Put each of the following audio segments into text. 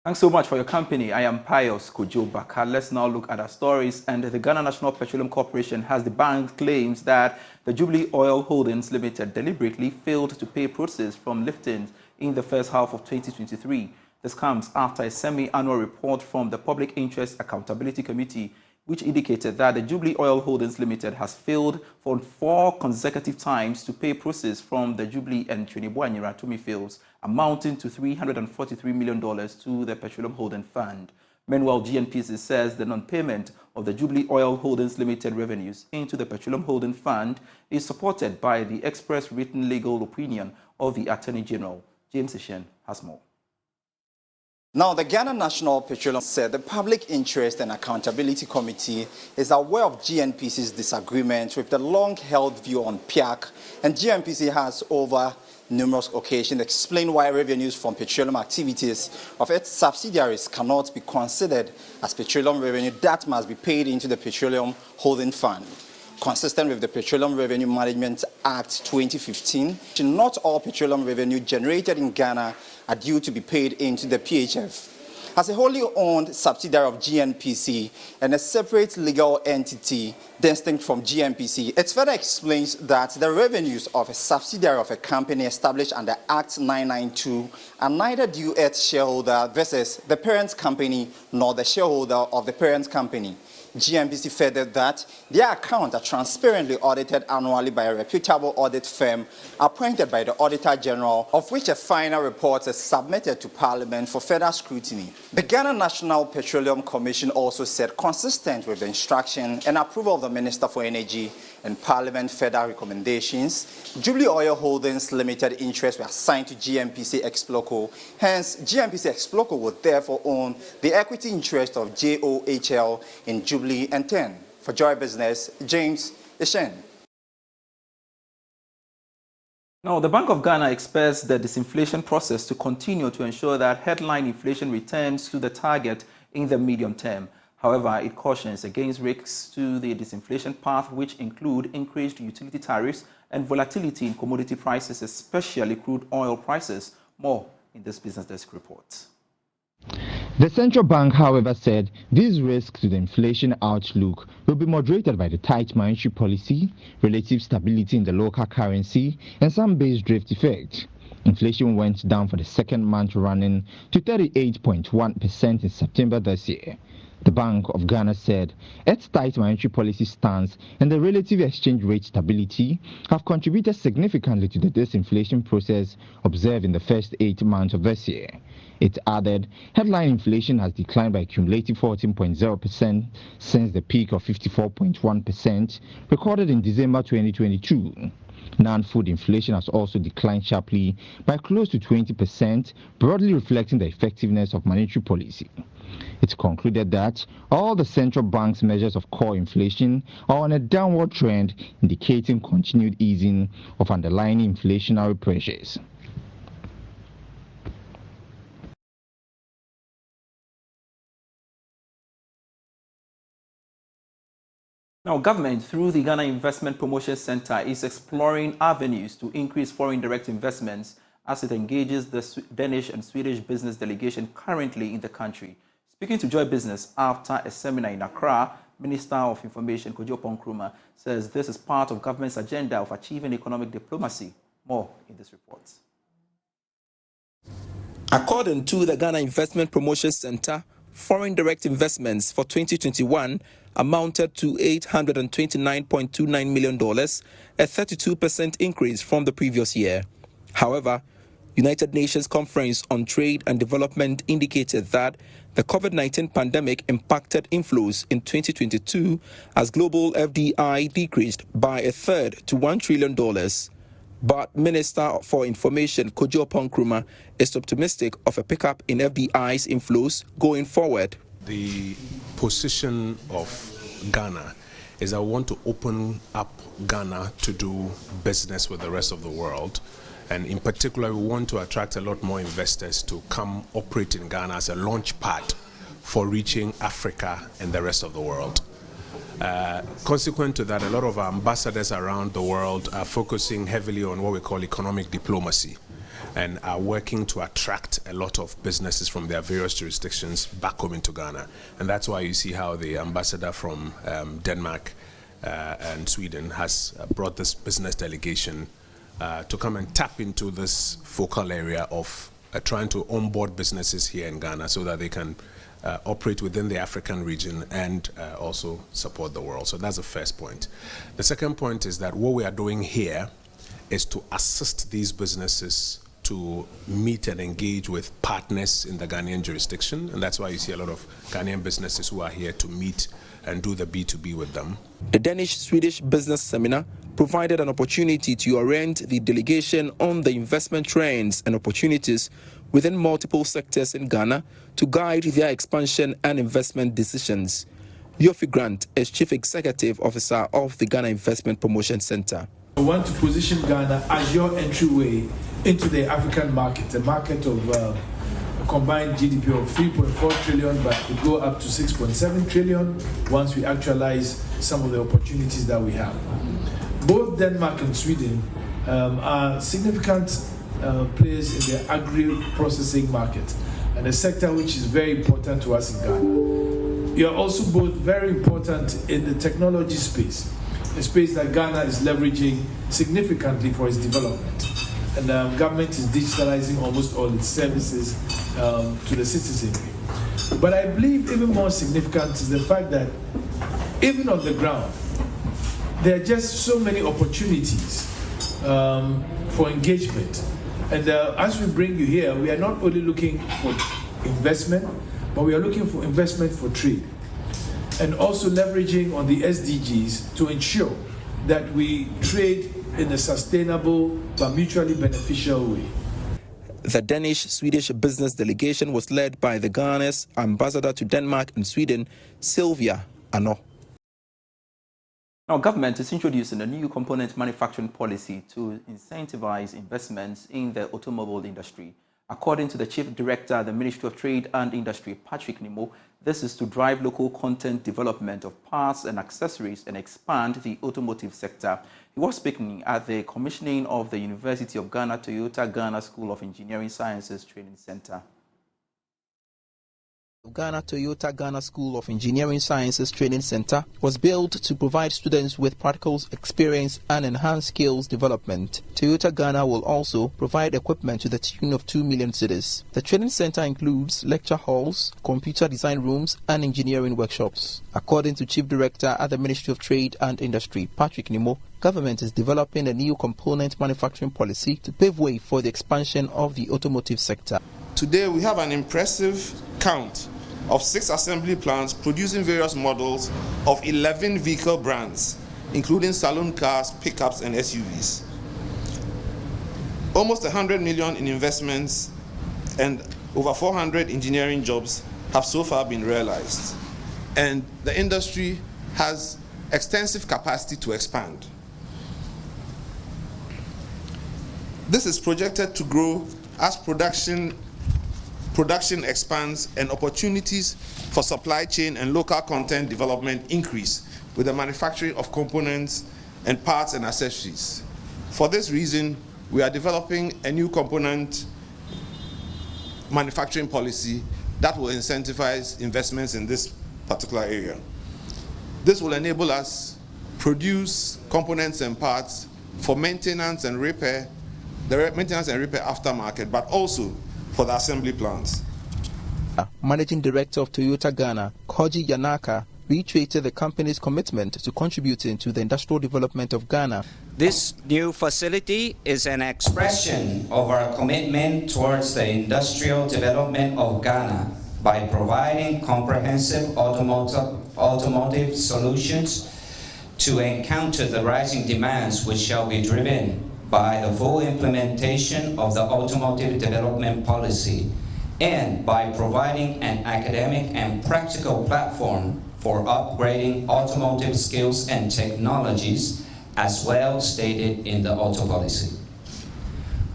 Thanks so much for your company. I am Pius Kojo-Baka. Let's now look at our stories. And the Ghana National Petroleum Corporation has debunked claims that the Jubilee Oil Holdings Limited deliberately failed to pay proceeds from liftings in the first half of 2023. This comes after a semi-annual report from the Public Interest Accountability Committee, which indicated that the Jubilee Oil Holdings Limited has failed for 4 consecutive times to pay proceeds from the Jubilee and Trinidad fields, amounting to $343 million to the Petroleum Holding Fund. Meanwhile, GNPC says the non-payment of the Jubilee Oil Holdings Limited revenues into the Petroleum Holding Fund is supported by the express written legal opinion of the Attorney General. James Ishen has more. Now, the Ghana National Petroleum said the Public Interest and Accountability Committee is aware of GNPC's disagreement with the long-held view on PIAC, and GNPC has over numerous occasions explained why revenues from petroleum activities of its subsidiaries cannot be considered as petroleum revenue that must be paid into the Petroleum Holding Fund. Consistent with the Petroleum Revenue Management Act 2015, not all petroleum revenue generated in Ghana are due to be paid into the PHF. As a wholly owned subsidiary of GNPC and a separate legal entity distinct from GNPC, it further explains that the revenues of a subsidiary of a company established under Act 992 are neither due its shareholder versus the parent company nor the shareholder of the parent company. GNPC further that their accounts are transparently audited annually by a reputable audit firm appointed by the Auditor General, of which a final report is submitted to Parliament for further scrutiny. The Ghana National Petroleum Commission also said, consistent with the instruction and approval of the Minister for Energy and Parliament further recommendations, Jubilee Oil Holdings Limited interests were assigned to GNPC Exploco. Hence, GNPC Exploco would therefore own the equity interest of JOHL in Jubilee and 10. For Joy Business, James Ishen. Now, the Bank of Ghana expects the disinflation process to continue to ensure that headline inflation returns to the target in the medium term. However, it cautions against risks to the disinflation path, which include increased utility tariffs and volatility in commodity prices, especially crude oil prices. More in this Business Desk report. The central bank, however, said these risks to the inflation outlook will be moderated by the tight monetary policy, relative stability in the local currency, and some base drift effect. Inflation went down for the second month running to 38.1% in September this year. The Bank of Ghana said its tight monetary policy stance and the relative exchange rate stability have contributed significantly to the disinflation process observed in the first 8 months of this year. It added headline inflation has declined by a cumulative 14.0% since the peak of 54.1% recorded in December 2022. Non-food inflation has also declined sharply by close to 20%, broadly reflecting the effectiveness of monetary policy. It concluded that all the central bank's measures of core inflation are on a downward trend, indicating continued easing of underlying inflationary pressures. Now, government, through the Ghana Investment Promotion Center, is exploring avenues to increase foreign direct investments as it engages the Danish and Swedish business delegation currently in the country. Speaking to Joy Business after a seminar in Accra, Minister of Information Kojo says this is part of government's agenda of achieving economic diplomacy. More in this report. According to the Ghana Investment Promotion Center, foreign direct investments for 2021 amounted to $829.29 million, a 32% increase from the previous year. However, United Nations Conference on Trade and Development indicated that the COVID-19 pandemic impacted inflows in 2022 as global FDI decreased by a third to $1 trillion. But Minister for Information Kojo is optimistic of a pickup in FDI's inflows going forward. The position of Ghana is I want to open up Ghana to do business with the rest of the world. And in particular, we want to attract a lot more investors to come operate in Ghana as a launch pad for reaching Africa and the rest of the world. Consequent to that, a lot of our ambassadors around the world are focusing heavily on what we call economic diplomacy. and are working to attract a lot of businesses from their various jurisdictions back home into Ghana. And that's why you see how the ambassador from Denmark and Sweden has brought this business delegation to come and tap into this focal area of trying to onboard businesses here in Ghana so that they can operate within the African region and also support the world. So that's the first point. The second point is that what we are doing here is to assist these businesses to meet and engage with partners in the Ghanaian jurisdiction, and that's why you see a lot of Ghanaian businesses who are here to meet and do the B2B with them. The Danish-Swedish business seminar provided an opportunity to orient the delegation on the investment trends and opportunities within multiple sectors in Ghana to guide their expansion and investment decisions. Yofi Grant is Chief Executive Officer of the Ghana Investment Promotion Center. We want to position Ghana as your entryway into the African market, a market of a combined GDP of 3.4 trillion, but could go up to 6.7 trillion once we actualize some of the opportunities that we have. Both Denmark and Sweden are significant players in the agri-processing market, and a sector which is very important to us in Ghana. You are also both very important in the technology space, a space that Ghana is leveraging significantly for its development. And the government is digitalizing almost all its services to the citizenry. But I believe even more significant is the fact that even on the ground, there are just so many opportunities for engagement. And as we bring you here, we are not only looking for investment, but we are looking for investment for trade. And also leveraging on the SDGs to ensure that we trade in a sustainable but mutually beneficial way. The Danish-Swedish business delegation was led by the Ghana's ambassador to Denmark and Sweden, Sylvia Ano. Now, government is introducing a new component manufacturing policy to incentivize investments in the automobile industry. According to the Chief Director at the Ministry of Trade and Industry, Patrick Nimo, this is to drive local content development of parts and accessories and expand the automotive sector. He was speaking at the commissioning of the University of Ghana Toyota Ghana School of Engineering Sciences Training Center. Ghana Toyota Ghana School of Engineering Sciences Training Center was built to provide students with practical experience and enhanced skills development. Toyota Ghana will also provide equipment to the tune of 2 million cedis. The training center includes lecture halls, computer design rooms, and engineering workshops. According to Chief Director at the Ministry of Trade and Industry, Patrick Nimo, government is developing a new component manufacturing policy to pave way for the expansion of the automotive sector. Today we have an impressive count of 6 assembly plants producing various models of 11 vehicle brands, including saloon cars, pickups, and SUVs. Almost 100 million in investments and over 400 engineering jobs have so far been realized. And the industry has extensive capacity to expand. This is projected to grow as production expands and opportunities for supply chain and local content development increase with the manufacturing of components and parts and accessories. For this reason, we are developing a new component manufacturing policy that will incentivize investments in this particular area. This will enable us produce components and parts for maintenance and repair, the maintenance and repair aftermarket, but also for the assembly plants. Managing Director of Toyota Ghana, Koji Yanaka, reiterated the company's commitment to contributing to the industrial development of Ghana. This new facility is an expression of our commitment towards the industrial development of Ghana by providing comprehensive automotive solutions to encounter the rising demands which shall be driven by the full implementation of the automotive development policy and by providing an academic and practical platform for upgrading automotive skills and technologies as well stated in the auto policy.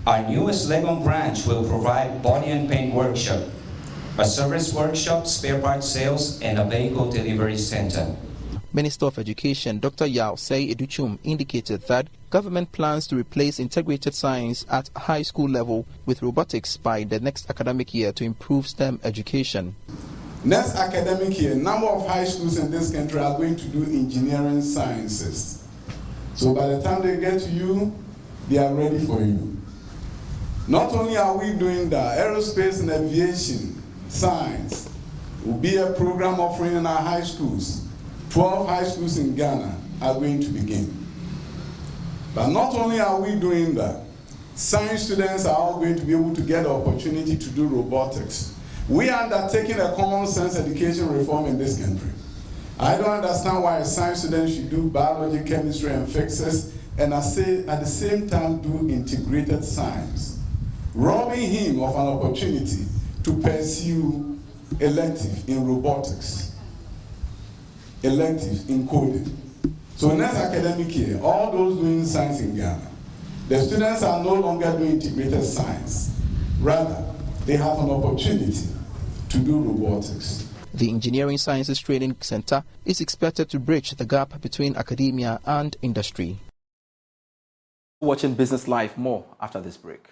Our newest Legon branch will provide body and paint workshop, a service workshop, spare parts sales, and a vehicle delivery center. Minister of Education, Dr. Yaosei Educhum, indicated that government plans to replace integrated science at high school level with robotics by the next academic year to improve STEM education. Next academic year, number of high schools in this country are going to do engineering sciences. So by the time they get to you, they are ready for you. Not only are we doing that, aerospace and aviation science will be a program offering in our high schools. 12 high schools in Ghana are going to begin. But not only are we doing that, science students are all going to be able to get the opportunity to do robotics. We are undertaking a common sense education reform in this country. I don't understand why a science student should do biology, chemistry, and physics, and at the same time do integrated science, robbing him of an opportunity to pursue elective in robotics, elective in coding. So next academic year, all those doing science in Ghana, the students are no longer doing integrated science. Rather, they have an opportunity to do robotics. The Engineering Sciences Training Center is expected to bridge the gap between academia and industry. Watching Business Live, more after this break.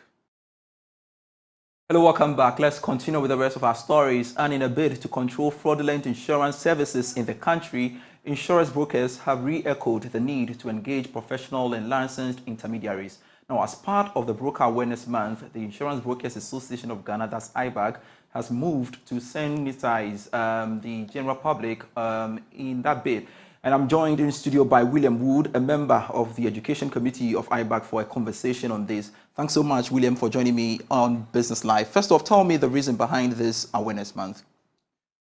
Hello, welcome back. Let's continue with the rest of our stories. And in a bid to control fraudulent insurance services in the country, insurance brokers have re-echoed the need to engage professional and licensed intermediaries. Now, as part of the Broker Awareness Month, the Insurance Brokers Association of Ghana, that's IBAG, has moved to sensitize the general public in that bid. And I'm joined in studio by William Wood, a member of the Education Committee of IBAG, for a conversation on this. Thanks so much, William, for joining me on Business Live. First off, tell me the reason behind this Awareness Month.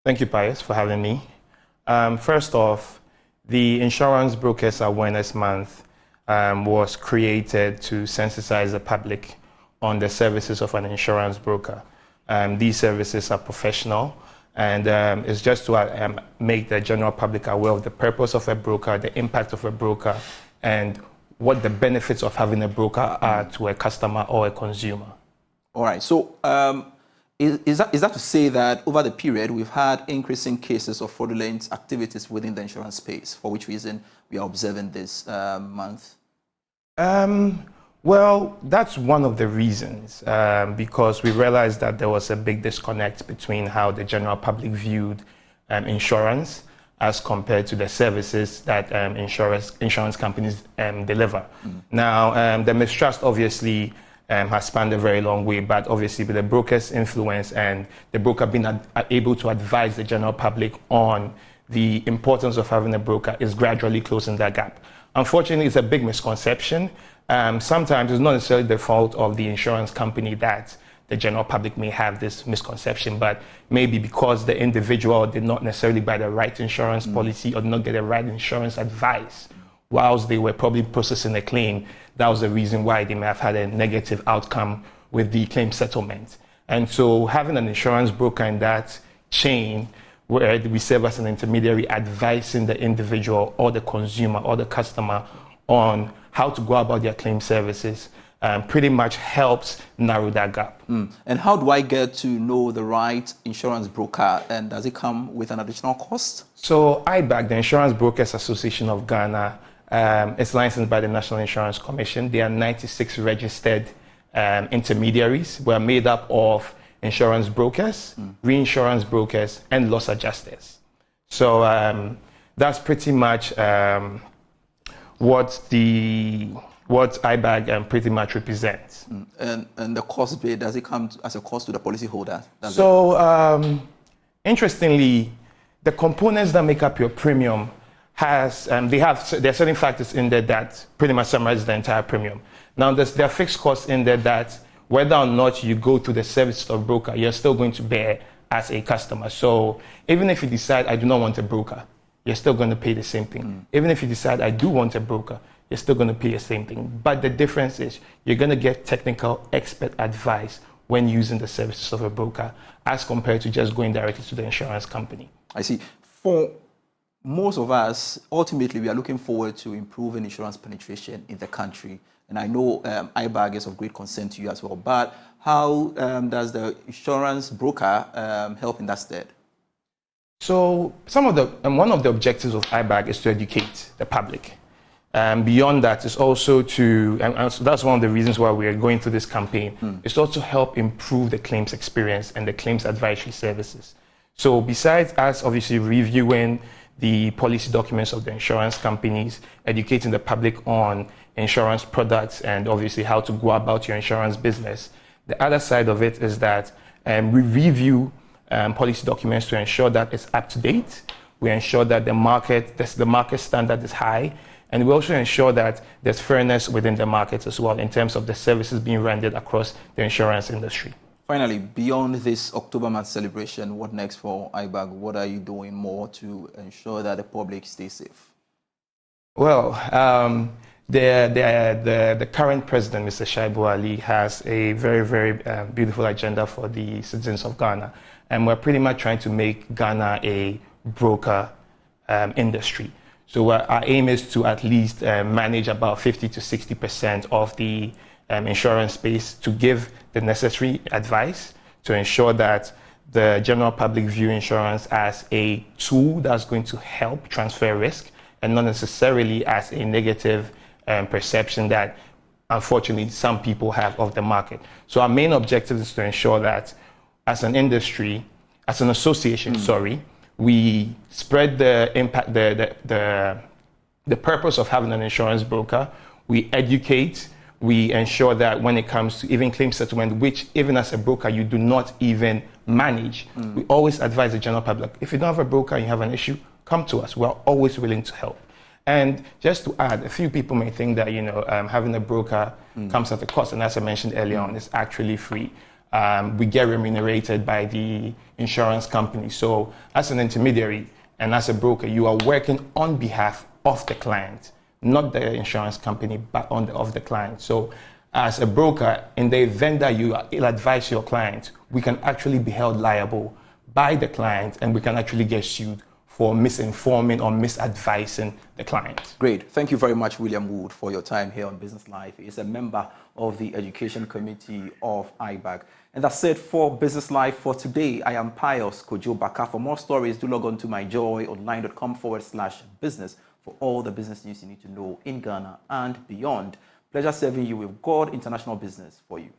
Thank you, Pius, for having me. First off, the Insurance Brokers Awareness Month was created to sensitize the public on the services of an insurance broker. These services are professional, and it's just to make the general public aware of the purpose of a broker, the impact of a broker, and what the benefits of having a broker are to a customer or a consumer. All right. So is that to say that over the period we've had increasing cases of fraudulent activities within the insurance space, for which reason we are observing this month? Well, that's one of the reasons, because we realized that there was a big disconnect between how the general public viewed insurance as compared to the services that insurance companies deliver. Now, the mistrust obviously has spanned a very long way, but obviously with the broker's influence and the broker being able to advise the general public on the importance of having a broker is gradually closing that gap. Unfortunately, it's a big misconception. Sometimes it's not necessarily the fault of the insurance company that the general public may have this misconception, but maybe because the individual did not necessarily buy the right insurance policy or did not get the right insurance advice whilst they were probably processing a claim. That was the reason why they may have had a negative outcome with the claim settlement. And so having an insurance broker in that chain where we serve as an intermediary advising the individual or the consumer or the customer on how to go about their claim services pretty much helps narrow that gap. And how do I get to know the right insurance broker, and does it come with an additional cost? So IBAG, the Insurance Brokers Association of Ghana, is licensed by the National Insurance Commission. There are 96 registered intermediaries. We're made up of insurance brokers, reinsurance brokers, and loss adjusters. So that's pretty much what IBAG pretty much represents. And the cost bit, does it come as a cost to the policyholder? So interestingly, the components that make up your premium there are certain factors in there that pretty much summarize the entire premium. Now there are fixed costs in there that whether or not you go through the service of broker, you're still going to bear as a customer. So even if you decide I do not want a broker, you're still going to pay the same thing. Even if you decide I do want a broker, you're still going to pay the same thing. But the difference is you're going to get technical expert advice when using the services of a broker as compared to just going directly to the insurance company. I see. For most of us, ultimately, we are looking forward to improving insurance penetration in the country. And I know IBAG is of great concern to you as well. But how does the insurance broker help in that stead? So one of the objectives of IBAG is to educate the public. Beyond that is also to, and so that's one of the reasons why we are going through this campaign, is also help improve the claims experience and the claims advisory services. So besides us obviously reviewing the policy documents of the insurance companies, educating the public on insurance products and obviously how to go about your insurance business, the other side of it is that we review policy documents to ensure that it's up to date. We ensure that the market standard is high, and we also ensure that there's fairness within the market as well in terms of the services being rendered across the insurance industry. Finally, beyond this October month celebration, what next for IBAG? What are you doing more to ensure that the public stays safe? Well, the current president, Mr. Shaibu Ali, has a very, very beautiful agenda for the citizens of Ghana. And we're pretty much trying to make Ghana a broker industry. So our aim is to at least manage about 50 to 60% of the insurance space, to give the necessary advice to ensure that the general public view insurance as a tool that's going to help transfer risk and not necessarily as a negative perception that unfortunately some people have of the market. So our main objective is to ensure that as an industry, as an association, we spread the impact, the purpose of having an insurance broker. We educate, we ensure that when it comes to even claim settlement, which even as a broker, you do not even manage, we always advise the general public, if you don't have a broker and you have an issue, come to us. We're always willing to help. And just to add, a few people may think that, having a broker comes at a cost. And as I mentioned earlier on, it's actually free. We get remunerated by the insurance company. So as an intermediary and as a broker, you are working on behalf of the client, not the insurance company, but of the client. So as a broker, in the event that you ill-advise your client, we can actually be held liable by the client, and we can actually get sued for misinforming or misadvising the client. Great. Thank you very much, William Wood, for your time here on Business Live. He's a member of the Education Committee of IBAG. And that's it for Business Live for today. I am Pius Kojo Baka. For more stories, do log on to myjoyonline.com/business for all the business news you need to know in Ghana and beyond. Pleasure serving you with God International Business for you.